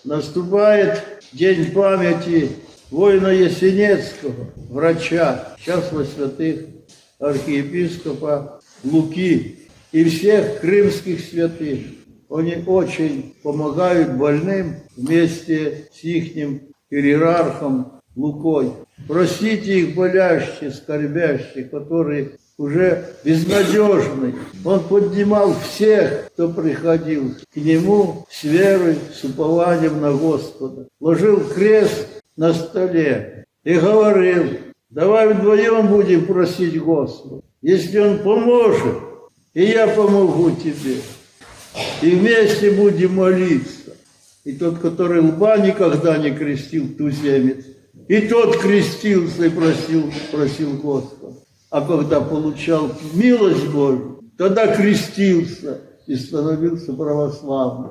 Наступает день памяти воина Ясенецкого, врача, сейчас во святых архиепископа Луки и всех крымских святых. Они очень помогают больным вместе с ихним иерархом Лукой. Простите их болящих, скорбящих, которые уже безнадежны. Он поднимал всех, кто приходил к нему с верой, с упованием на Господа. Ложил крест на столе и говорил: давай вдвоем будем просить Господа. Если Он поможет, и я помогу тебе. И вместе будем молиться. И тот, который лба никогда не крестил, туземец, и тот крестился и просил Господа. А когда получал милость Божию, тогда крестился и становился православным.